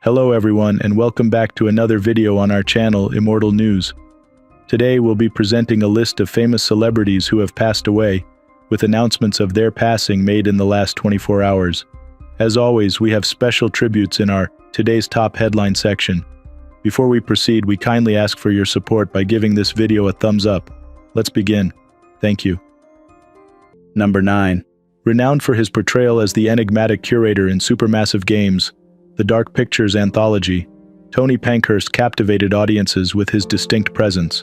Hello everyone and welcome back to another video on our channel, Immortal News. Today we'll be presenting a list of famous celebrities who have passed away, with announcements of their passing made in the last 24 hours. As always, we have special tributes in our Today's Top Headline section. Before we proceed, we kindly ask for your support by giving this video a thumbs up. Let's begin. Thank you. Number 9. Renowned for his portrayal as the enigmatic curator in supermassive games, The Dark Pictures anthology, Tony Pankhurst captivated audiences with his distinct presence.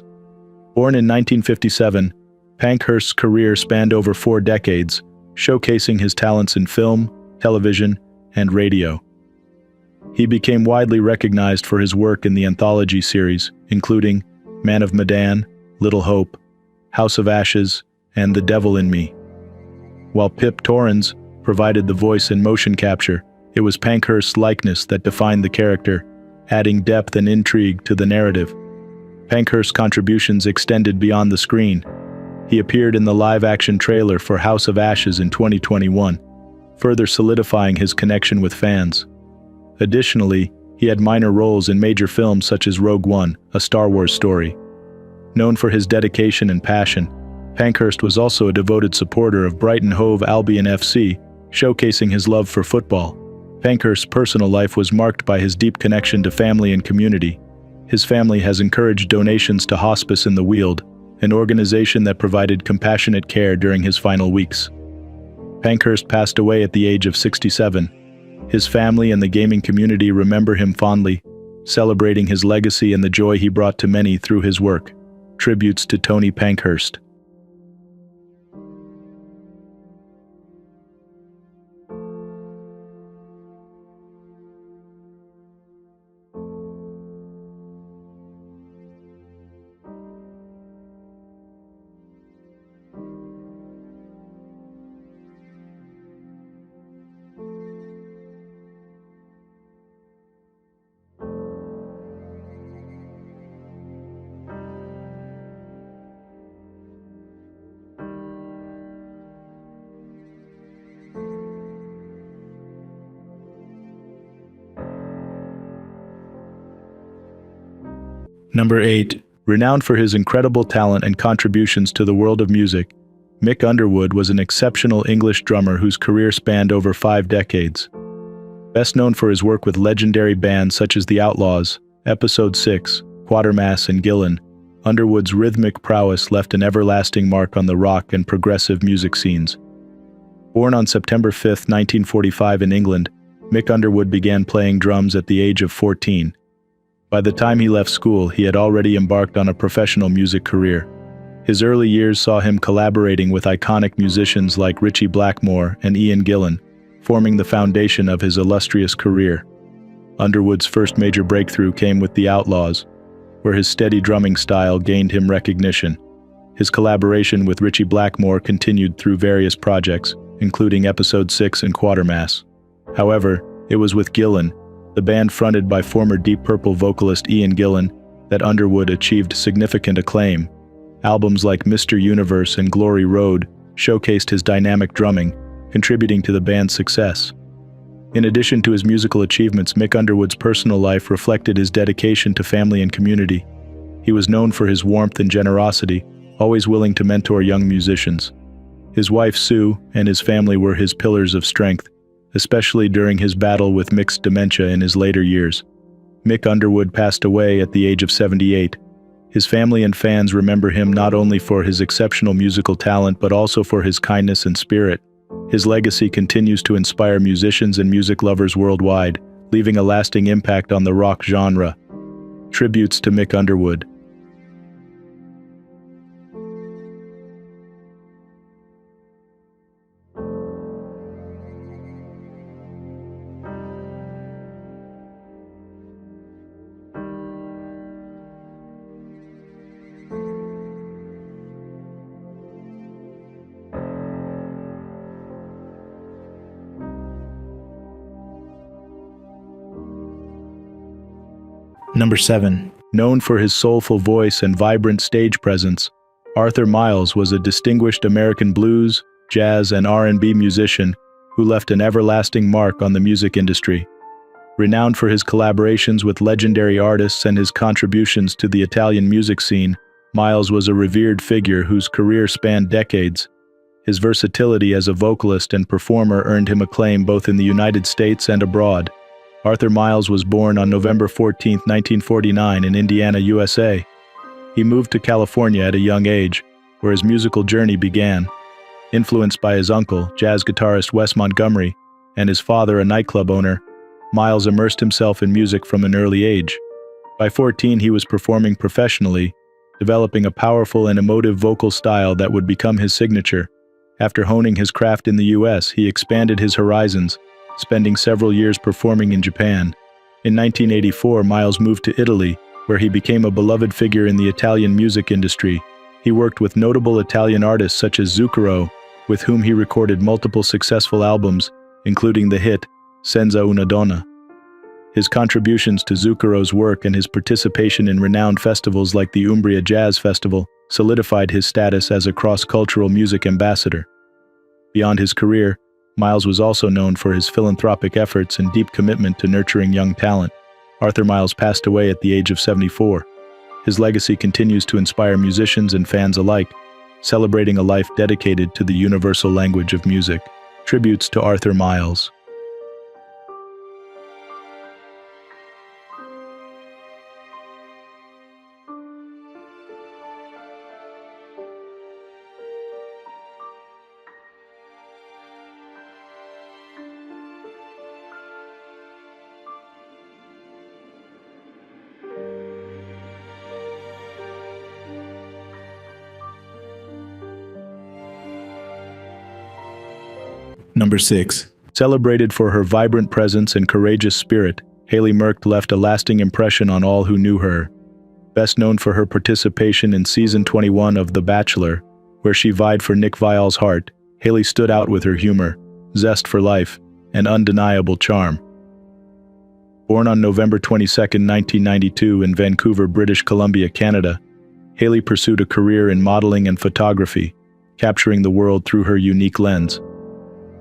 Born in 1957, Pankhurst's career spanned over 4 decades, showcasing his talents in film, television, and radio. He became widely recognized for his work in the anthology series, including Man of Medan, Little Hope, House of Ashes, and The Devil in Me. While Pip Torrens provided the voice and motion capture, it was Pankhurst's likeness that defined the character, adding depth and intrigue to the narrative. Pankhurst's contributions extended beyond the screen. He appeared in the live-action trailer for House of Ashes in 2021, further solidifying his connection with fans. Additionally, he had minor roles in major films such as Rogue One, a Star Wars story. Known for his dedication and passion, Pankhurst was also a devoted supporter of Brighton Hove Albion FC, showcasing his love for football. Pankhurst's personal life was marked by his deep connection to family and community. His family has encouraged donations to Hospice in the Weald, an organization that provided compassionate care during his final weeks. Pankhurst passed away at the age of 67. His family and the gaming community remember him fondly, celebrating his legacy and the joy he brought to many through his work. Tributes to Tony Pankhurst. Number 8. Renowned for his incredible talent and contributions to the world of music, Mick Underwood was an exceptional English drummer whose career spanned over 5 decades. Best known for his work with legendary bands such as The Outlaws, Episode 6, Quatermass, and Gillan, Underwood's rhythmic prowess left an everlasting mark on the rock and progressive music scenes. Born on September 5, 1945 in England, Mick Underwood began playing drums at the age of 14. By the time he left school, he had already embarked on a professional music career. His early years saw him collaborating with iconic musicians like Ritchie Blackmore and Ian Gillan, forming the foundation of his illustrious career. Underwood's first major breakthrough came with The Outlaws, where his steady drumming style gained him recognition. His collaboration with Ritchie Blackmore continued through various projects, including Episode 6 and Quatermass. However, it was with Gillan, the band fronted by former Deep Purple vocalist Ian Gillan, that Underwood achieved significant acclaim. Albums like Mr. Universe and Glory Road showcased his dynamic drumming, contributing to the band's success. In addition to his musical achievements, Mick Underwood's personal life reflected his dedication to family and community. He was known for his warmth and generosity, always willing to mentor young musicians. His wife Sue and his family were his pillars of strength, especially during his battle with mixed dementia in his later years. Mick Underwood passed away at the age of 78. His family and fans remember him not only for his exceptional musical talent but also for his kindness and spirit. His legacy continues to inspire musicians and music lovers worldwide, leaving a lasting impact on the rock genre. Tributes to Mick Underwood. Number 7. Known for his soulful voice and vibrant stage presence, Arthur Miles was a distinguished American blues, jazz, and R&B musician who left an everlasting mark on the music industry. Renowned for his collaborations with legendary artists and his contributions to the Italian music scene, Miles was a revered figure whose career spanned decades. His versatility as a vocalist and performer earned him acclaim both in the United States and abroad. Arthur Miles was born on November 14, 1949 in Indiana, USA. He moved to California at a young age, where his musical journey began. Influenced by his uncle, jazz guitarist Wes Montgomery, and his father, a nightclub owner, Miles immersed himself in music from an early age. By 14, he was performing professionally, developing a powerful and emotive vocal style that would become his signature. After honing his craft in the US, he expanded his horizons, spending several years performing in Japan. In 1984, Miles moved to Italy, where he became a beloved figure in the Italian music industry. He worked with notable Italian artists such as Zucchero, with whom he recorded multiple successful albums, including the hit Senza una donna. His contributions to Zucchero's work and his participation in renowned festivals like the Umbria Jazz Festival solidified his status as a cross-cultural music ambassador. Beyond his career, Miles was also known for his philanthropic efforts and deep commitment to nurturing young talent. Arthur Miles passed away at the age of 74. His legacy continues to inspire musicians and fans alike, celebrating a life dedicated to the universal language of music. Tributes to Arthur Miles. Number 6. Celebrated for her vibrant presence and courageous spirit, Hailey Merkt left a lasting impression on all who knew her. Best known for her participation in Season 21 of The Bachelor, where she vied for Nick Viall's heart, Hailey stood out with her humor, zest for life, and undeniable charm. Born on November 22, 1992 in Vancouver, British Columbia, Canada, Hailey pursued a career in modeling and photography, capturing the world through her unique lens.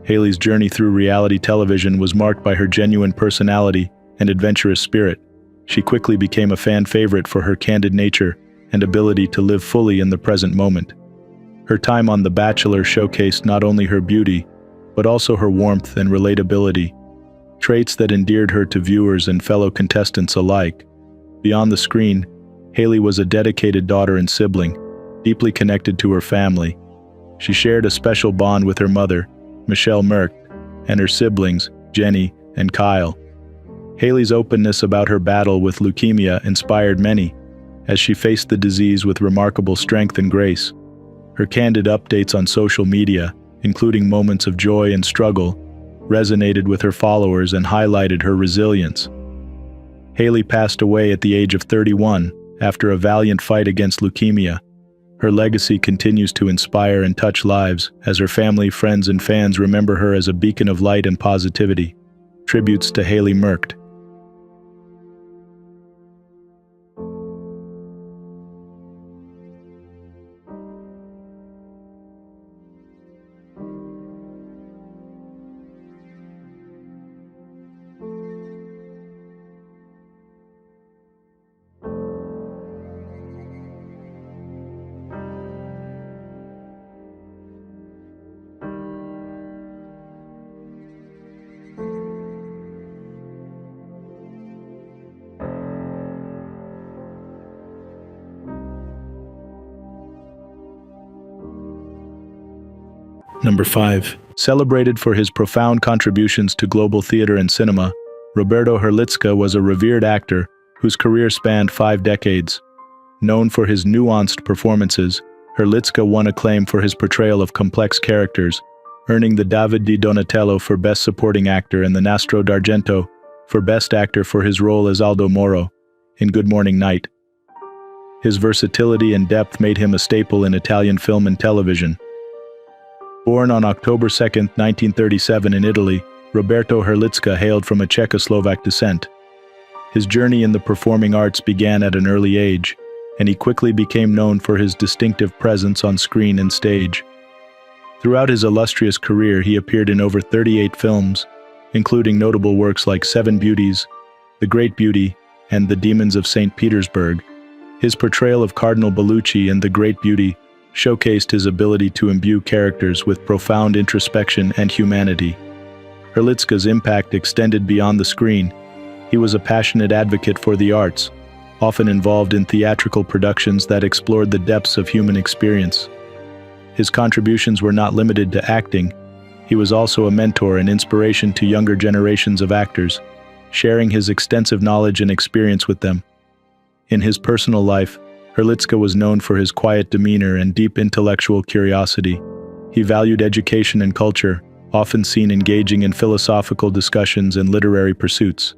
Hailey's journey through reality television was marked by her genuine personality and adventurous spirit. She quickly became a fan favorite for her candid nature and ability to live fully in the present moment. Her time on The Bachelor showcased not only her beauty, but also her warmth and relatability, traits that endeared her to viewers and fellow contestants alike. Beyond the screen, Hailey was a dedicated daughter and sibling, deeply connected to her family. She shared a special bond with her mother, Michelle Merkt, and her siblings, Jenny and Kyle. Hailey's openness about her battle with leukemia inspired many, as she faced the disease with remarkable strength and grace. Her candid updates on social media, including moments of joy and struggle, resonated with her followers and highlighted her resilience. Hailey passed away at the age of 31 after a valiant fight against leukemia. Her legacy continues to inspire and touch lives as her family, friends, and fans remember her as a beacon of light and positivity. Tributes to Hailey Merkt. Number 5. Celebrated for his profound contributions to global theater and cinema, Roberto Herlitzka was a revered actor whose career spanned 5 decades. Known for his nuanced performances, Herlitzka won acclaim for his portrayal of complex characters, earning the David di Donatello for Best Supporting Actor and the Nastro d'Argento for Best Actor for his role as Aldo Moro in Good Morning Night. His versatility and depth made him a staple in Italian film and television. Born on October 2, 1937 in Italy, Roberto Herlitzka hailed from a Czechoslovak descent. His journey in the performing arts began at an early age, and he quickly became known for his distinctive presence on screen and stage. Throughout his illustrious career, he appeared in over 38 films, including notable works like Seven Beauties, The Great Beauty, and The Demons of St. Petersburg. His portrayal of Cardinal Bellucci in The Great Beauty showcased his ability to imbue characters with profound introspection and humanity. Herlitzka's impact extended beyond the screen. He was a passionate advocate for the arts, often involved in theatrical productions that explored the depths of human experience. His contributions were not limited to acting. He was also a mentor and inspiration to younger generations of actors, sharing his extensive knowledge and experience with them. In his personal life, Herlitzka was known for his quiet demeanor and deep intellectual curiosity. He valued education and culture, often seen engaging in philosophical discussions and literary pursuits.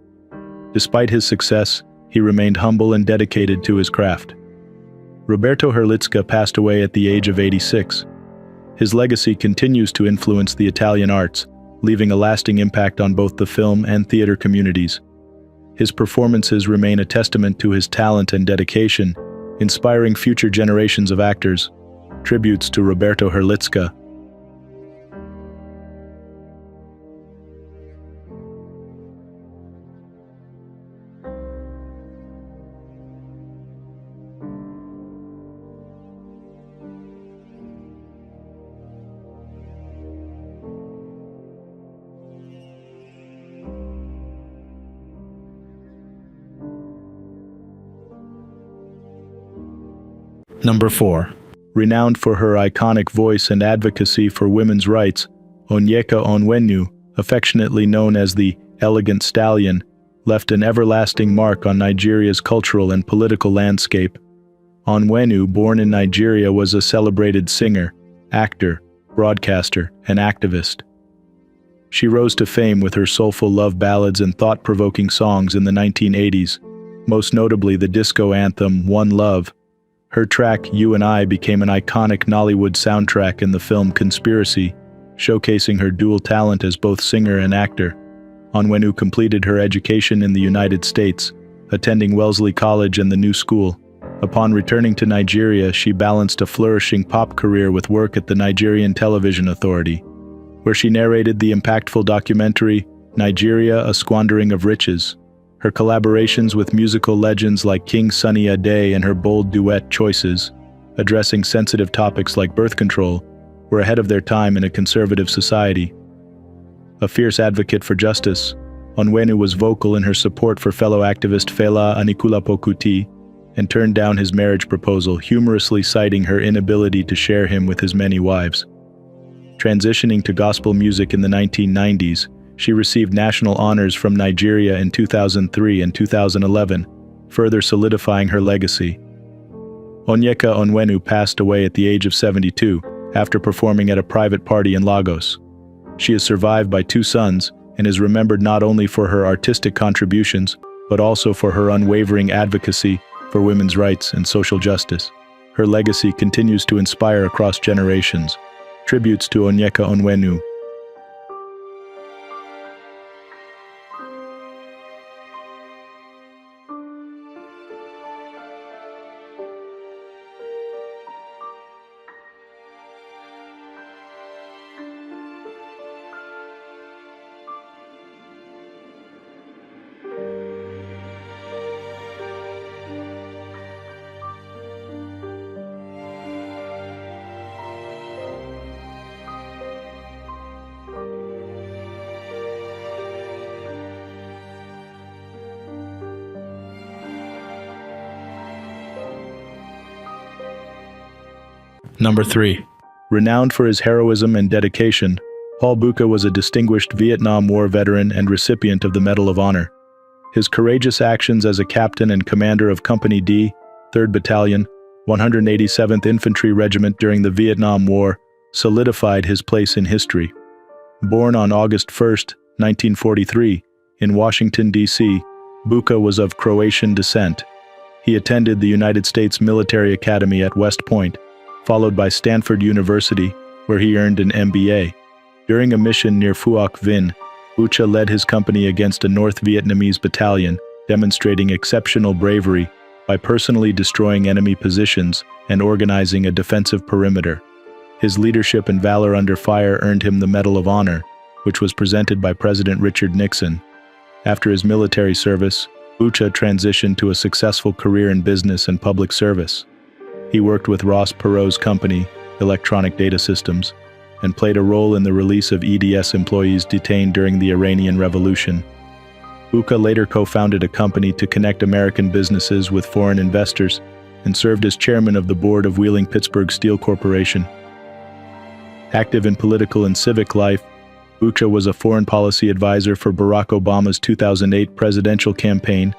Despite his success, he remained humble and dedicated to his craft. Roberto Herlitzka passed away at the age of 86. His legacy continues to influence the Italian arts, leaving a lasting impact on both the film and theater communities. His performances remain a testament to his talent and dedication, inspiring future generations of actors. Tributes to Roberto Herlitzka. Number 4. Renowned for her iconic voice and advocacy for women's rights, Onyeka Onwenu, affectionately known as the Elegant Stallion, left an everlasting mark on Nigeria's cultural and political landscape. Onwenu, born in Nigeria, was a celebrated singer, actor, broadcaster, and activist. She rose to fame with her soulful love ballads and thought-provoking songs in the 1980s, most notably the disco anthem One Love. Her track, You and I, became an iconic Nollywood soundtrack in the film Conspiracy, showcasing her dual talent as both singer and actor. Onwenu completed her education in the United States, attending Wellesley College and the New School. Upon returning to Nigeria, she balanced a flourishing pop career with work at the Nigerian Television Authority, where she narrated the impactful documentary, Nigeria, A Squandering of Riches. Her collaborations with musical legends like King Sunny Ade and her bold duet choices, addressing sensitive topics like birth control, were ahead of their time in a conservative society. A fierce advocate for justice, Onwenu was vocal in her support for fellow activist Fela Anikulapo Kuti and turned down his marriage proposal, humorously citing her inability to share him with his many wives. Transitioning to gospel music in the 1990s, she received national honors from Nigeria in 2003 and 2011, further solidifying her legacy. Onyeka Onwenu passed away at the age of 72 after performing at a private party in Lagos. She is survived by 2 sons and is remembered not only for her artistic contributions, but also for her unwavering advocacy for women's rights and social justice. Her legacy continues to inspire across generations. Tributes to Onyeka Onwenu. Number 3. Renowned for his heroism and dedication, Paul Bucha was a distinguished Vietnam War veteran and recipient of the Medal of Honor. His courageous actions as a captain and commander of Company D, 3rd Battalion, 187th Infantry Regiment during the Vietnam War solidified his place in history. Born on August 1, 1943, in Washington, D.C., Bucha was of Croatian descent. He attended the United States Military Academy at West Point, followed by Stanford University, where he earned an MBA. During a mission near Phuoc Vinh, Bucha led his company against a North Vietnamese battalion, demonstrating exceptional bravery by personally destroying enemy positions and organizing a defensive perimeter. His leadership and valor under fire earned him the Medal of Honor, which was presented by President Richard Nixon. After his military service, Bucha transitioned to a successful career in business and public service. He worked with Ross Perot's company, Electronic Data Systems, and played a role in the release of EDS employees detained during the Iranian Revolution. Bucha later co-founded a company to connect American businesses with foreign investors and served as chairman of the board of Wheeling Pittsburgh Steel Corporation. Active in political and civic life, Bucha was a foreign policy advisor for Barack Obama's 2008 presidential campaign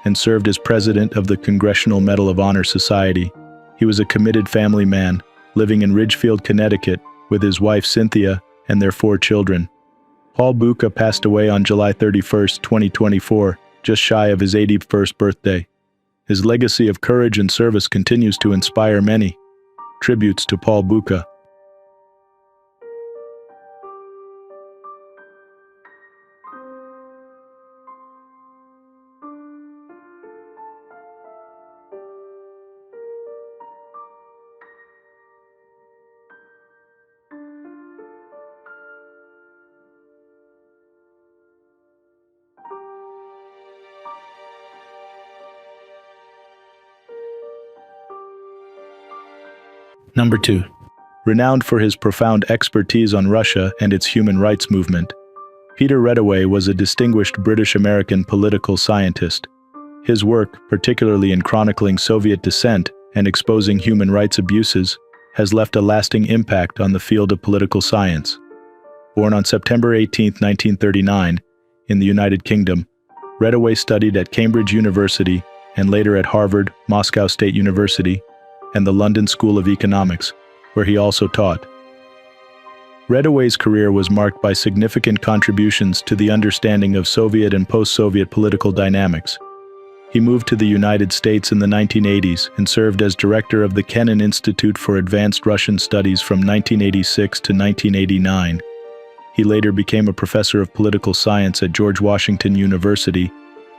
and served as president of the Congressional Medal of Honor Society. He was a committed family man, living in Ridgefield, Connecticut, with his wife Cynthia and their 4 children. Paul Bucha passed away on July 31, 2024, just shy of his 81st birthday. His legacy of courage and service continues to inspire many. Tributes to Paul Bucha. Number 2. Renowned for his profound expertise on Russia and its human rights movement, Peter Reddaway was a distinguished British-American political scientist. His work, particularly in chronicling Soviet dissent and exposing human rights abuses, has left a lasting impact on the field of political science. Born on September 18, 1939, in the United Kingdom, Reddaway studied at Cambridge University and later at Harvard, Moscow State University, and the London School of Economics, where he also taught. Reddaway's career was marked by significant contributions to the understanding of Soviet and post-Soviet political dynamics. He moved to the United States in the 1980s and served as director of the Kennan Institute for Advanced Russian Studies from 1986 to 1989. He later became a professor of political science at George Washington University,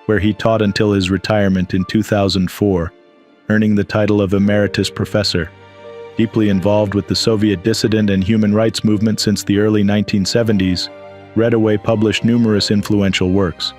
where he taught until his retirement in 2004. Earning the title of Emeritus Professor. Deeply involved with the Soviet dissident and human rights movement since the early 1970s, Reddaway published numerous influential works.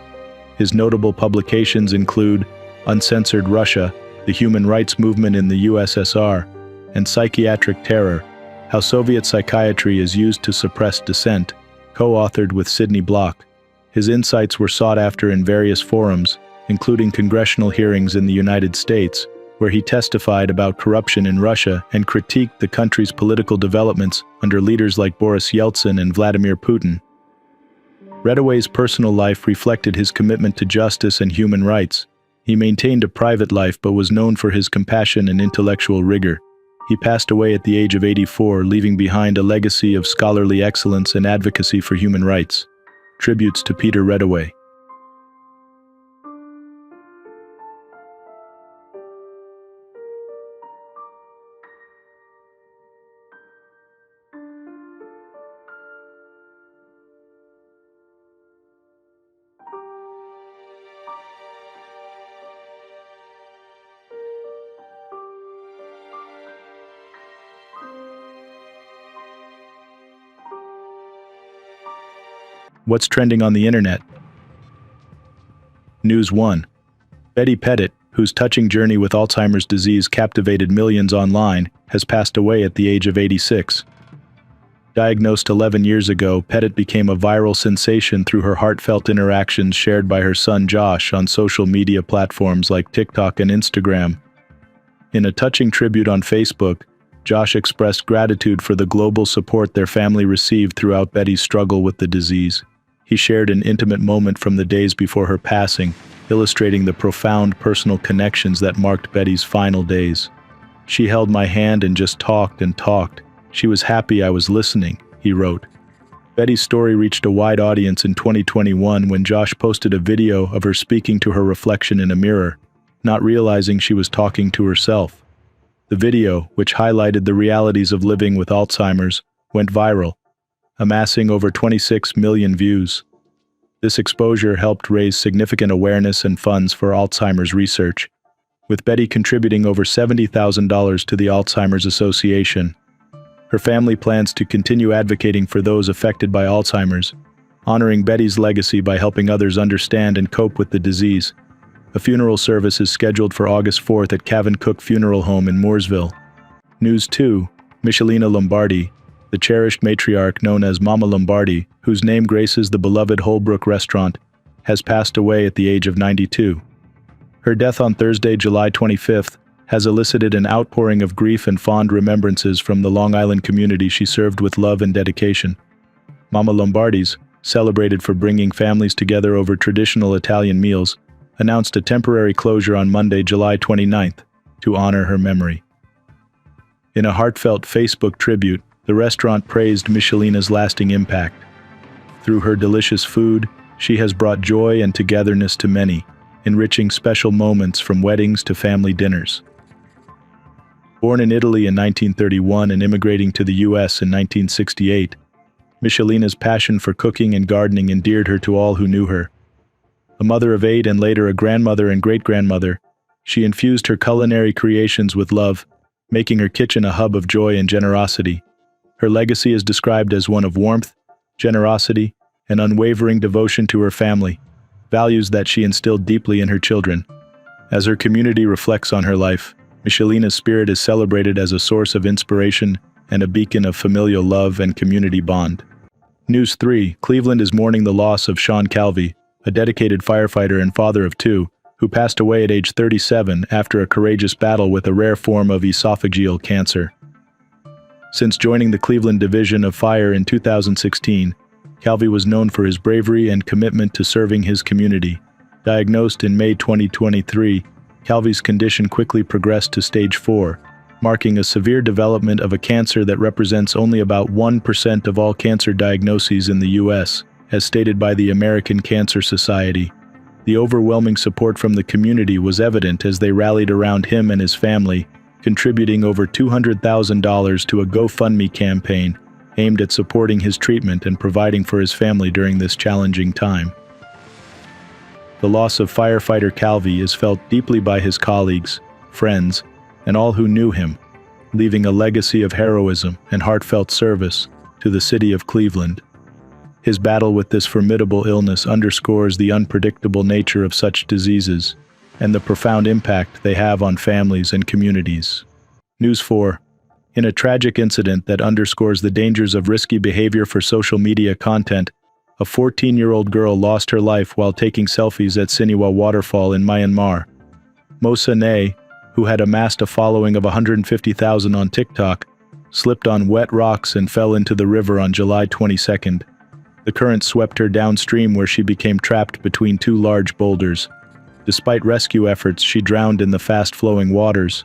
His notable publications include Uncensored Russia, the Human Rights Movement in the USSR, and Psychiatric Terror, How Soviet Psychiatry is Used to Suppress Dissent, co-authored with Sidney Block. His insights were sought after in various forums, including congressional hearings in the United States, where he testified about corruption in Russia and critiqued the country's political developments under leaders like Boris Yeltsin and Vladimir Putin. Reddaway's personal life reflected his commitment to justice and human rights. He maintained a private life but was known for his compassion and intellectual rigor. He passed away at the age of 84, leaving behind a legacy of scholarly excellence and advocacy for human rights. Tributes to Peter Reddaway. What's trending on the internet? News 1. Betty Pettit, whose touching journey with Alzheimer's disease captivated millions online, has passed away at the age of 86. Diagnosed 11 years ago, Pettit became a viral sensation through her heartfelt interactions shared by her son Josh on social media platforms like TikTok and Instagram. In a touching tribute on Facebook, Josh expressed gratitude for the global support their family received throughout Betty's struggle with the disease. He shared an intimate moment from the days before her passing, illustrating the profound personal connections that marked Betty's final days. "She held my hand and just talked and talked. She was happy I was listening," he wrote. Betty's story reached a wide audience in 2021 when Josh posted a video of her speaking to her reflection in a mirror, not realizing she was talking to herself. The video, which highlighted the realities of living with Alzheimer's, went viral, amassing over 26 million views. This exposure helped raise significant awareness and funds for Alzheimer's research, with Betty contributing over $70,000 to the Alzheimer's Association. Her family plans to continue advocating for those affected by Alzheimer's honoring Betty's legacy by helping others understand and cope with the disease. A funeral service is scheduled for August 4th at Cavan Cook Funeral Home in Mooresville. News 2. Michelina Lombardi, the cherished matriarch known as Mama Lombardi, whose name graces the beloved Holbrook restaurant, has passed away at the age of 92. Her death on Thursday, July 25th, has elicited an outpouring of grief and fond remembrances from the Long Island community she served with love and dedication. Mama Lombardi's, celebrated for bringing families together over traditional Italian meals, announced a temporary closure on Monday, July 29th, to honor her memory. In a heartfelt Facebook tribute, the restaurant praised Michelina's lasting impact. Through her delicious food, she has brought joy and togetherness to many, enriching special moments from weddings to family dinners. Born in Italy in 1931 and immigrating to the U.S. in 1968, Michelina's passion for cooking and gardening endeared her to all who knew her. A mother of 8 and later a grandmother and great-grandmother, she infused her culinary creations with love, making her kitchen a hub of joy and generosity. Her legacy is described as one of warmth, generosity, and unwavering devotion to her family, values that she instilled deeply in her children. As her community reflects on her life, Michelina's spirit is celebrated as a source of inspiration and a beacon of familial love and community bond. News 3. Cleveland is mourning the loss of Sean Calvi, a dedicated firefighter and father of 2, who passed away at age 37 after a courageous battle with a rare form of esophageal cancer. Since joining the Cleveland Division of Fire in 2016, Calvi was known for his bravery and commitment to serving his community. Diagnosed in May 2023, Calvi's condition quickly progressed to stage 4, marking a severe development of a cancer that represents only about 1% of all cancer diagnoses in the U.S., as stated by the American Cancer Society. The overwhelming support from the community was evident as they rallied around him and his family, contributing over $200,000 to a GoFundMe campaign aimed at supporting his treatment and providing for his family during this challenging time. The loss of firefighter Calvi is felt deeply by his colleagues, friends, and all who knew him, leaving a legacy of heroism and heartfelt service to the city of Cleveland. His battle with this formidable illness underscores the unpredictable nature of such diseases and the profound impact they have on families and communities. News 4. In a tragic incident that underscores the dangers of risky behavior for social media content, a 14-year-old girl lost her life while taking selfies at Siniwa Waterfall in Myanmar. Mosa Nay, who had amassed a following of 150,000 on TikTok, slipped on wet rocks and fell into the river on July 22nd. The current swept her downstream where she became trapped between 2 large boulders. Despite rescue efforts, she drowned in the fast-flowing waters.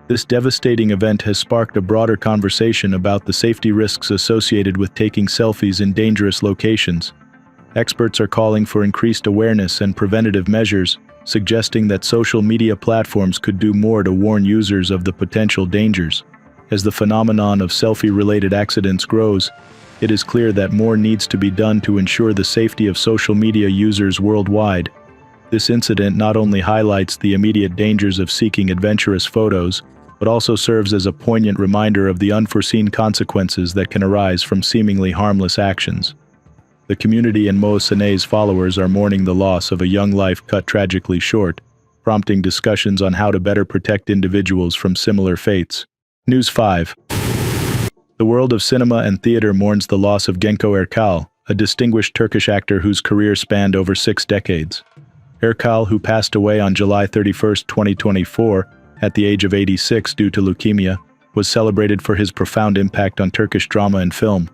This devastating event has sparked a broader conversation about the safety risks associated with taking selfies in dangerous locations. Experts are calling for increased awareness and preventative measures, suggesting that social media platforms could do more to warn users of the potential dangers. As the phenomenon of selfie-related accidents grows, it is clear that more needs to be done to ensure the safety of social media users worldwide. This incident not only highlights the immediate dangers of seeking adventurous photos, but also serves as a poignant reminder of the unforeseen consequences that can arise from seemingly harmless actions. The community and Mo Sanei's followers are mourning the loss of a young life cut tragically short, prompting discussions on how to better protect individuals from similar fates. News 5. The world of cinema and theater mourns the loss of Genco Erkal, a distinguished Turkish actor whose career spanned over 6 decades. Erkal, who passed away on July 31, 2024, at the age of 86 due to leukemia, was celebrated for his profound impact on Turkish drama and film.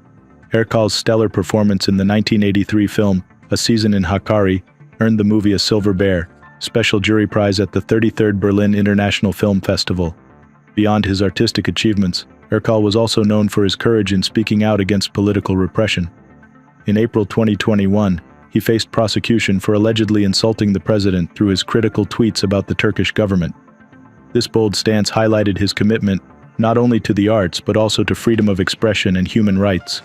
Erkal's stellar performance in the 1983 film A Season in Hakkari earned the movie a Silver Bear, Special Jury Prize at the 33rd Berlin International Film Festival. Beyond his artistic achievements, Erkal was also known for his courage in speaking out against political repression. In April 2021, he faced prosecution for allegedly insulting the president through his critical tweets about the Turkish government. This bold stance highlighted his commitment not only to the arts but also to freedom of expression and human rights.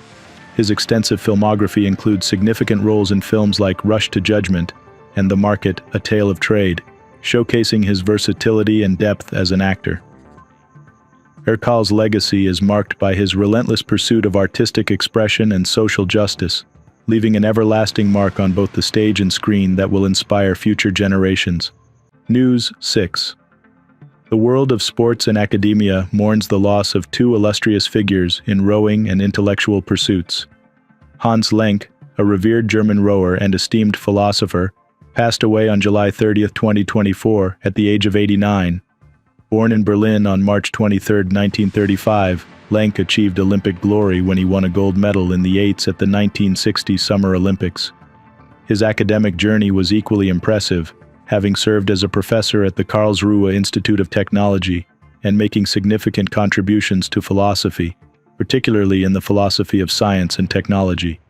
His extensive filmography includes significant roles in films like Rush to Judgment and The Market, A Tale of Trade, showcasing his versatility and depth as an actor. Erkal's legacy is marked by his relentless pursuit of artistic expression and social justice, leaving an everlasting mark on both the stage and screen that will inspire future generations. News 6. The world of sports and academia mourns the loss of two illustrious figures in rowing and intellectual pursuits. Hans Lenk, a revered German rower and esteemed philosopher, passed away on July 30, 2024, at the age of 89. Born in Berlin on March 23, 1935, Lenk achieved Olympic glory when he won a gold medal in the eights at the 1960 Summer Olympics. His academic journey was equally impressive, having served as a professor at the Karlsruhe Institute of Technology and making significant contributions to philosophy, particularly in the philosophy of science and technology.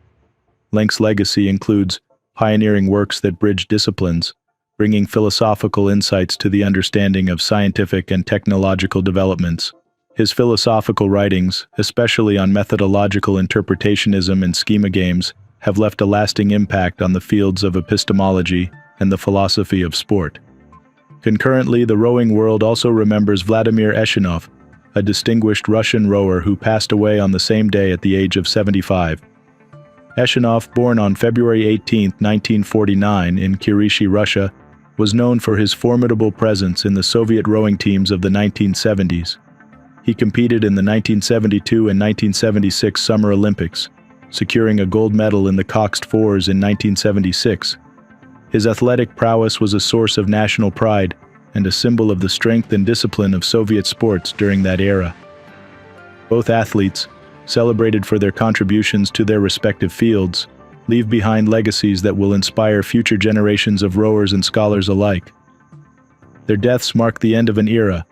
Lenk's legacy includes pioneering works that bridge disciplines, bringing philosophical insights to the understanding of scientific and technological developments. His philosophical writings, especially on methodological interpretationism and schema games, have left a lasting impact on the fields of epistemology and the philosophy of sport. Concurrently, the rowing world also remembers Vladimir Eshinov, a distinguished Russian rower who passed away on the same day at the age of 75. Eshinov, born on February 18, 1949 in Kirishi, Russia, was known for his formidable presence in the Soviet rowing teams of the 1970s. He competed in the 1972 and 1976 Summer Olympics, securing a gold medal in the coxed fours in 1976. His athletic prowess was a source of national pride and a symbol of the strength and discipline of Soviet sports during that era. Both athletes, celebrated for their contributions to their respective fields, leave behind legacies that will inspire future generations of rowers and scholars alike. Their deaths mark the end of an era,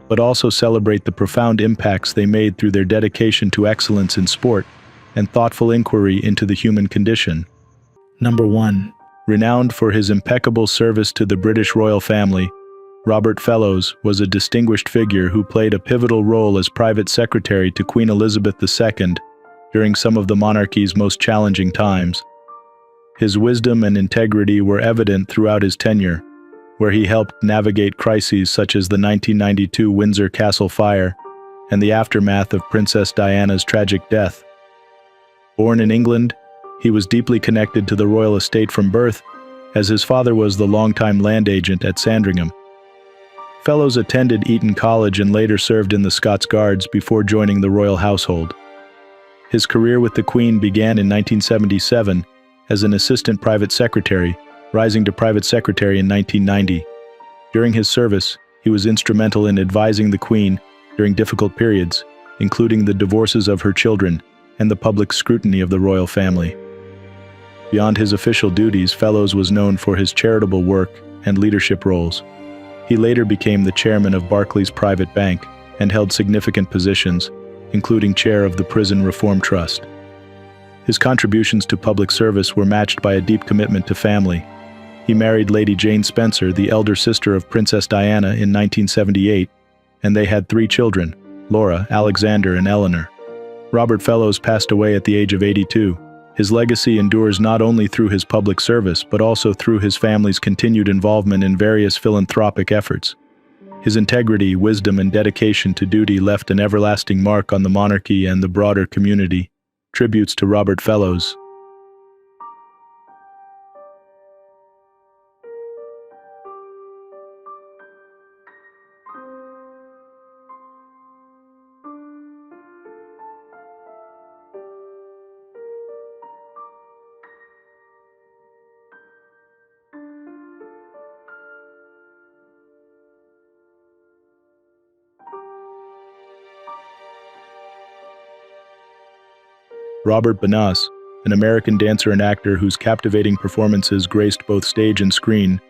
but also celebrate the profound impacts they made through their dedication to excellence in sport and thoughtful inquiry into the human condition. Number 1. Renowned for his impeccable service to the British royal family, Robert Fellows was a distinguished figure who played a pivotal role as private secretary to Queen Elizabeth II during some of the monarchy's most challenging times. His wisdom and integrity were evident throughout his tenure, where he helped navigate crises such as the 1992 Windsor Castle fire and the aftermath of Princess Diana's tragic death. Born in England, he was deeply connected to the royal estate from birth, as his father was the longtime land agent at Sandringham. Fellows attended Eton College and later served in the Scots Guards before joining the royal household. His career with the Queen began in 1977 as an assistant private secretary, rising to private secretary in 1990. During his service, he was instrumental in advising the Queen during difficult periods, including the divorces of her children and the public scrutiny of the royal family. Beyond his official duties, Fellows was known for his charitable work and leadership roles. He later became the chairman of Barclays Private Bank and held significant positions, including chair of the Prison Reform Trust. His contributions to public service were matched by a deep commitment to family. He married Lady Jane Spencer, the elder sister of Princess Diana, in 1978, and they had 3 children, Laura, Alexander, and Eleanor. Robert Fellows passed away at the age of 82. His legacy endures not only through his public service, but also through his family's continued involvement in various philanthropic efforts. His integrity, wisdom, and dedication to duty left an everlasting mark on the monarchy and the broader community. Tributes to Robert Fellows. Robert Bucha, an American dancer and actor whose captivating performances graced both stage and screen,